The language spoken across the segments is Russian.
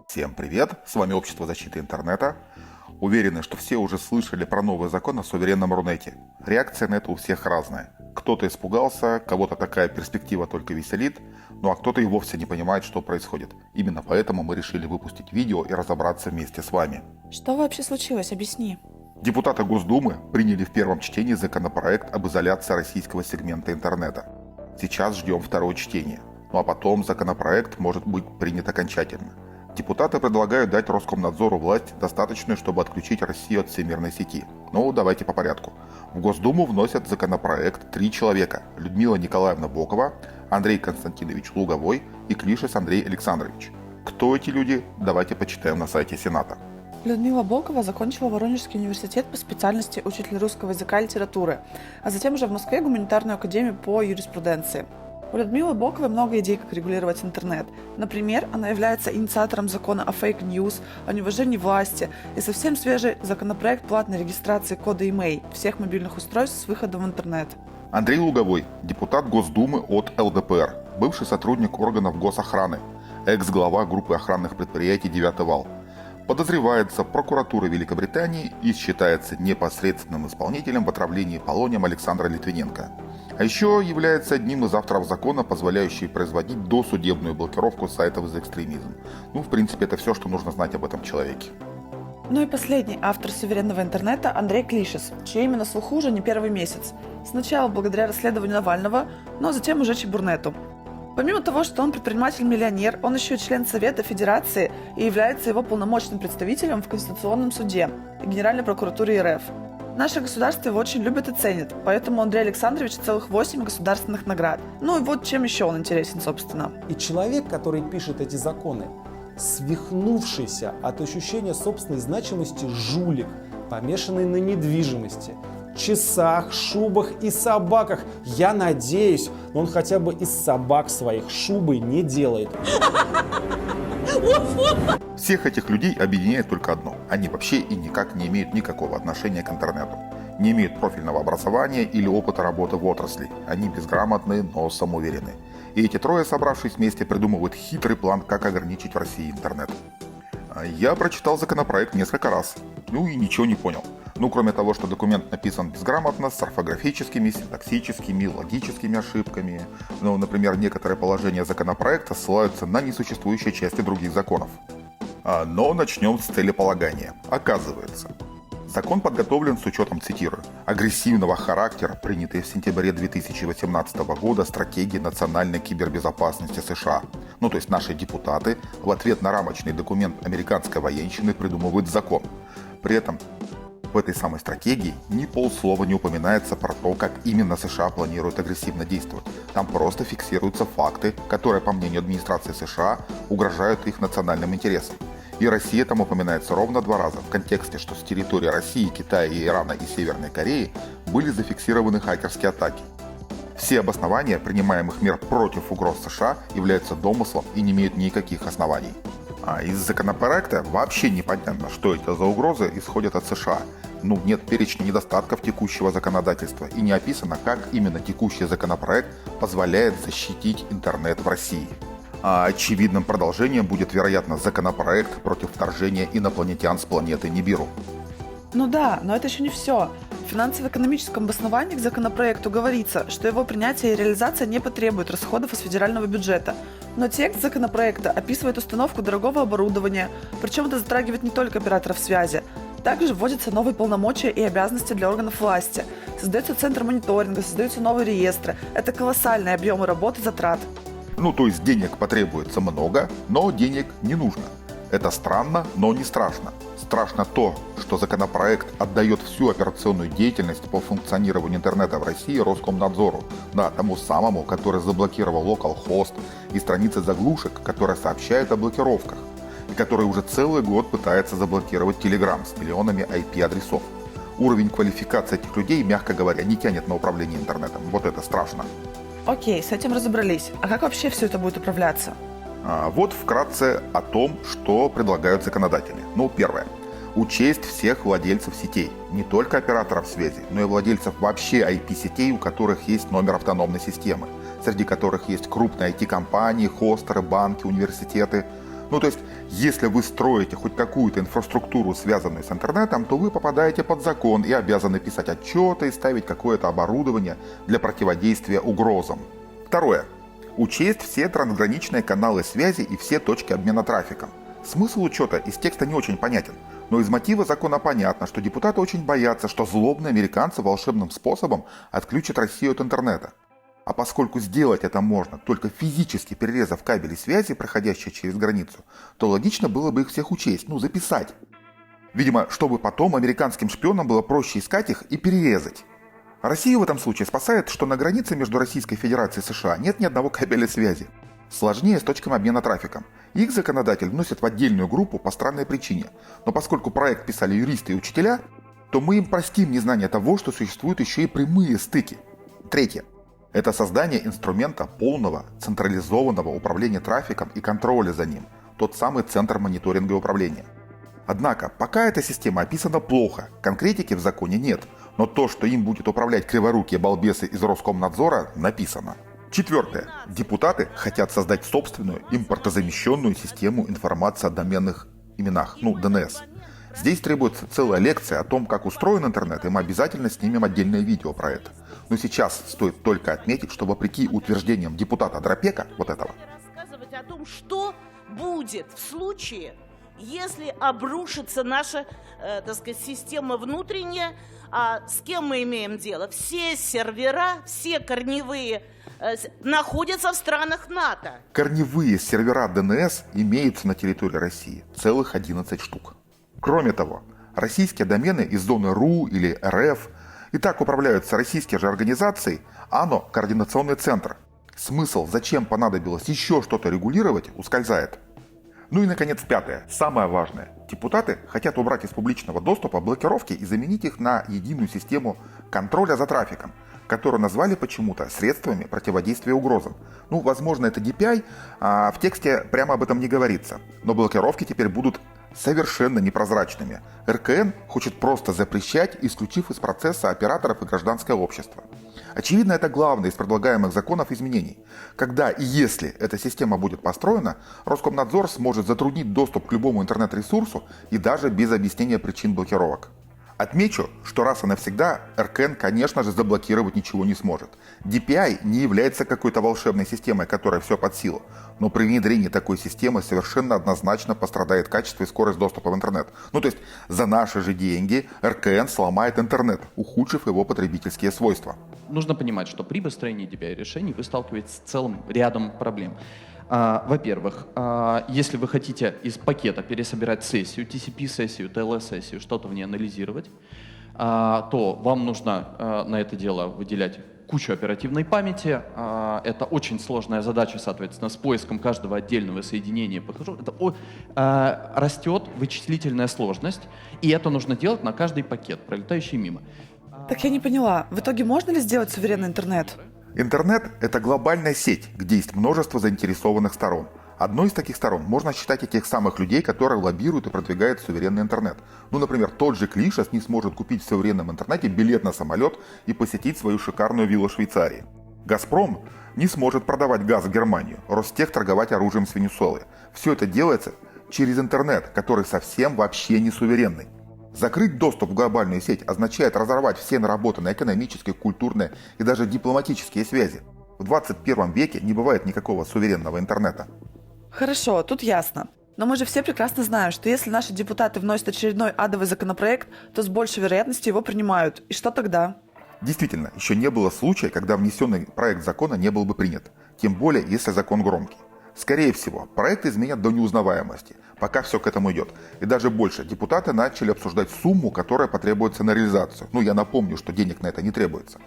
Всем привет, с вами Общество защиты интернета. Уверены, что все уже слышали про новый закон о суверенном Рунете. Реакция на это у всех разная. Кто-то испугался, кого-то такая перспектива только веселит, ну а кто-то и вовсе не понимает, что происходит. Именно поэтому мы решили выпустить видео и разобраться вместе с вами. Что вообще случилось? Объясни. Депутаты Госдумы приняли в первом чтении законопроект об изоляции российского сегмента интернета. Сейчас ждем второе чтение. Ну а потом законопроект может быть принят окончательно. Депутаты предлагают дать Роскомнадзору власть, достаточную, чтобы отключить Россию от всемирной сети. Ну, давайте по порядку. В Госдуму вносят законопроект 3 человека. Людмила Николаевна Бокова, Андрей Константинович Луговой и Клишес Андрей Александрович. Кто эти люди? Давайте почитаем на сайте Сената. Людмила Бокова закончила Воронежский университет по специальности учитель русского языка и литературы, а затем уже в Москве гуманитарную академию по юриспруденции. У Людмилы Боковой много идей, как регулировать интернет. Например, она является инициатором закона о фейк-ньюс, о неуважении власти и совсем свежий законопроект платной регистрации кода e-mail всех мобильных устройств с выходом в интернет. Андрей Луговой, депутат Госдумы от ЛДПР, бывший сотрудник органов госохраны, экс-глава группы охранных предприятий «Девятый вал». Подозревается прокуратурой Великобритании и считается непосредственным исполнителем в отравлении полонием Александра Литвиненко. А еще является одним из авторов закона, позволяющий производить досудебную блокировку сайтов за экстремизм. Ну, в принципе, это все, что нужно знать об этом человеке. Ну и последний автор суверенного интернета Андрей Клишес, чье имя на слуху уже не первый месяц. Сначала благодаря расследованию Навального, но затем уже Чебурнету. Помимо того, что он предприниматель-миллионер, он еще и член Совета Федерации и является его полномочным представителем в Конституционном суде и Генеральной прокуратуре РФ. Наше государство его очень любит и ценит, поэтому Андрей Александрович целых 8 государственных наград. Ну и вот чем еще он интересен, собственно. И человек, который пишет эти законы, свихнувшийся от ощущения собственной значимости жулик, помешанный на недвижимости, часах, шубах и собаках. Я надеюсь, он хотя бы из собак своих шубы не делает. Всех этих людей объединяет только одно. Они вообще и никак не имеют никакого отношения к интернету. Не имеют профильного образования или опыта работы в отрасли. Они безграмотные, но самоуверенные. И эти трое, собравшись вместе, придумывают хитрый план, как ограничить в России интернет. Я прочитал законопроект несколько раз. Ну и ничего не понял. Ну, кроме того, что документ написан безграмотно, с орфографическими, синтаксическими, логическими ошибками. Ну, например, некоторые положения законопроекта ссылаются на несуществующие части других законов. Но начнем с целеполагания. Оказывается, закон подготовлен с учетом, цитирую, агрессивного характера, принятой в сентябре 2018 года стратегии национальной кибербезопасности США. Ну, то есть наши депутаты в ответ на рамочный документ американской военщины придумывают закон. При этом в этой самой стратегии ни полслова не упоминается про то, как именно США планируют агрессивно действовать. Там просто фиксируются факты, которые, по мнению администрации США, угрожают их национальным интересам. И Россия там упоминается ровно 2 раза в контексте, что с территории России, Китая, Ирана и Северной Кореи были зафиксированы хакерские атаки. Все обоснования принимаемых мер против угроз США являются домыслом и не имеют никаких оснований. А из законопроекта вообще непонятно, что это за угрозы исходят от США. Ну, нет перечня недостатков текущего законодательства и не описано, как именно текущий законопроект позволяет защитить интернет в России. А очевидным продолжением будет, вероятно, законопроект против вторжения инопланетян с планеты Нибиру. Ну да, но это еще не все. В финансово-экономическом обосновании к законопроекту говорится, что его принятие и реализация не потребуют расходов из федерального бюджета. Но текст законопроекта описывает установку дорогого оборудования, причем это затрагивает не только операторов связи. Также вводятся новые полномочия и обязанности для органов власти. Создается центр мониторинга, создаются новые реестры. Это колоссальные объемы работы и затрат. Ну, то есть денег потребуется много, но денег не нужно. Это странно, но не страшно. Страшно то, что законопроект отдает всю операционную деятельность по функционированию интернета в России Роскомнадзору, да, тому самому, который заблокировал localhost и страницы заглушек, которые сообщают о блокировках, и который уже целый год пытается заблокировать Telegram с миллионами IP-адресов. Уровень квалификации этих людей, мягко говоря, не тянет на управление интернетом. Вот это страшно. Окей, с этим разобрались. А как вообще все это будет управляться? Вот вкратце о том, что предлагают законодатели. Ну, первое. Учесть всех владельцев сетей, не только операторов связи, но и владельцев вообще IP-сетей, у которых есть номер автономной системы. среди которых есть крупные IT-компании, хостеры, банки, университеты. Ну, то есть, если вы строите хоть какую-то инфраструктуру, связанную с интернетом, то вы попадаете под закон и обязаны писать отчеты и ставить какое-то оборудование для противодействия угрозам. Второе. Учесть все трансграничные каналы связи и все точки обмена трафиком. Смысл учета из текста не очень понятен, но из мотива закона понятно, что депутаты очень боятся, что злобные американцы волшебным способом отключат Россию от интернета. А поскольку сделать это можно, только физически перерезав кабели связи, проходящие через границу, то логично было бы их всех учесть, записать. Видимо, чтобы потом американским шпионам было проще искать их и перерезать. Россию в этом случае спасает, что на границе между Российской Федерацией и США нет ни одного кабеля связи. Сложнее с точками обмена трафиком. Их законодатель вносит в отдельную группу по странной причине. Но поскольку проект писали юристы и учителя, то мы им простим незнание того, что существуют еще и прямые стыки. Третье. Это создание инструмента полного централизованного управления трафиком и контроля за ним. Тот самый центр мониторинга и управления. Однако, пока эта система описана плохо, конкретики в законе нет, но то, что им будет управлять криворукие балбесы из Роскомнадзора, написано. Четвертое. Депутаты хотят создать собственную импортозамещенную систему информации о доменных именах, ДНС. Здесь требуется целая лекция о том, как устроен интернет, и мы обязательно снимем отдельное видео про это. Но сейчас стоит только отметить, что вопреки утверждениям депутата Дропека, рассказывать о том, что будет в случае, если обрушится наша, система внутренняя, а с кем мы имеем дело? Все сервера, все корневые находятся в странах НАТО. Корневые сервера ДНС имеются на территории России, целых 11 штук. Кроме того, российские домены из зоны РУ или РФ и так управляются российские же организацией АНО Координационный центр. Смысл, зачем понадобилось еще что-то регулировать, ускользает. Ну и, наконец, пятое, самое важное. Депутаты хотят убрать из публичного доступа блокировки и заменить их на единую систему контроля за трафиком, которую назвали почему-то средствами противодействия угрозам. Возможно, это DPI, а в тексте прямо об этом не говорится. Но блокировки теперь будут совершенно непрозрачными. РКН хочет просто запрещать, исключив из процесса операторов и гражданское общество. Очевидно, это главное из предлагаемых законов изменений. Когда и если эта система будет построена, Роскомнадзор сможет затруднить доступ к любому интернет-ресурсу и даже без объяснения причин блокировок. Отмечу, что раз и навсегда РКН, конечно же, заблокировать ничего не сможет. DPI не является какой-то волшебной системой, которая все под силу, но при внедрении такой системы совершенно однозначно пострадает качество и скорость доступа в интернет. То есть за наши же деньги РКН сломает интернет, ухудшив его потребительские свойства. Нужно понимать, что при построении DPI-решений вы сталкиваетесь с целым рядом проблем. Во-первых, если вы хотите из пакета пересобирать сессию, TCP-сессию, TLS-сессию, что-то в ней анализировать, то вам нужно на это дело выделять кучу оперативной памяти. Это очень сложная задача, соответственно, с поиском каждого отдельного соединения. Это растет вычислительная сложность, и это нужно делать на каждый пакет, пролетающий мимо. Так я не поняла, в итоге можно ли сделать суверенный интернет? Интернет – это глобальная сеть, где есть множество заинтересованных сторон. Одной из таких сторон можно считать и тех самых людей, которые лоббируют и продвигают суверенный интернет. Например, тот же Клишес не сможет купить в суверенном интернете билет на самолет и посетить свою шикарную виллу Швейцарии. «Газпром» не сможет продавать газ в Германию, Ростех торговать оружием с Венесуэлы. Все это делается через интернет, который совсем вообще не суверенный. Закрыть доступ в глобальную сеть означает разорвать все наработанные экономические, культурные и даже дипломатические связи. В 21 веке не бывает никакого суверенного интернета. Хорошо, тут ясно. Но мы же все прекрасно знаем, что если наши депутаты вносят очередной адовый законопроект, то с большей вероятностью его принимают. И что тогда? Действительно, еще не было случая, когда внесенный проект закона не был бы принят. Тем более, если закон громкий. Скорее всего, проект изменят до неузнаваемости, пока все к этому идет. И даже больше, депутаты начали обсуждать сумму, которая потребуется на реализацию. Я напомню, что денег на это не требуется.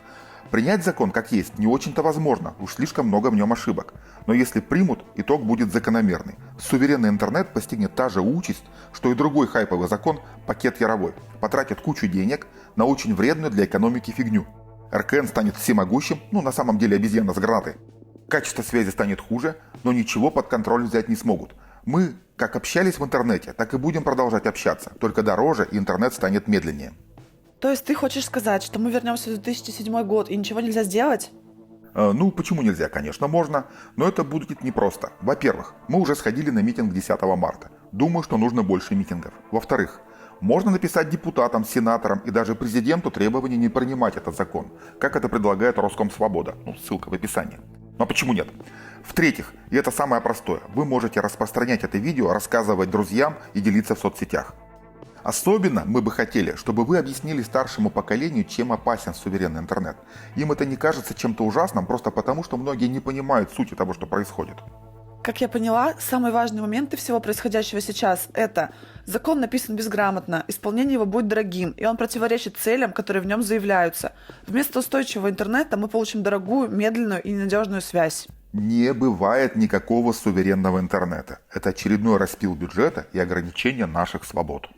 Принять закон как есть не очень-то возможно, уж слишком много в нем ошибок. Но если примут, итог будет закономерный. Суверенный интернет постигнет та же участь, что и другой хайповый закон «Пакет Яровой». Потратят кучу денег на очень вредную для экономики фигню. РКН станет всемогущим, на самом деле обезьяна с гранатой. Качество связи станет хуже, но ничего под контроль взять не смогут. Мы, как общались в интернете, так и будем продолжать общаться, только дороже и интернет станет медленнее. То есть ты хочешь сказать, что мы вернемся в 2007 год и ничего нельзя сделать? Ну, почему нельзя? Конечно, можно, но это будет непросто. Во-первых, мы уже сходили на митинг 10 марта. Думаю, что нужно больше митингов. Во-вторых, можно написать депутатам, сенаторам и даже президенту требование не принимать этот закон, как это предлагает Роскомсвобода. Ну, ссылка в описании. Но почему нет? В-третьих, и это самое простое, вы можете распространять это видео, рассказывать друзьям и делиться в соцсетях. Особенно мы бы хотели, чтобы вы объяснили старшему поколению, чем опасен суверенный интернет. Им это не кажется чем-то ужасным, просто потому, что многие не понимают сути того, что происходит. Как я поняла, самые важные моменты всего происходящего сейчас – это закон написан безграмотно, исполнение его будет дорогим, и он противоречит целям, которые в нем заявляются. Вместо устойчивого интернета мы получим дорогую, медленную и ненадежную связь. Не бывает никакого суверенного интернета. Это очередной распил бюджета и ограничение наших свобод.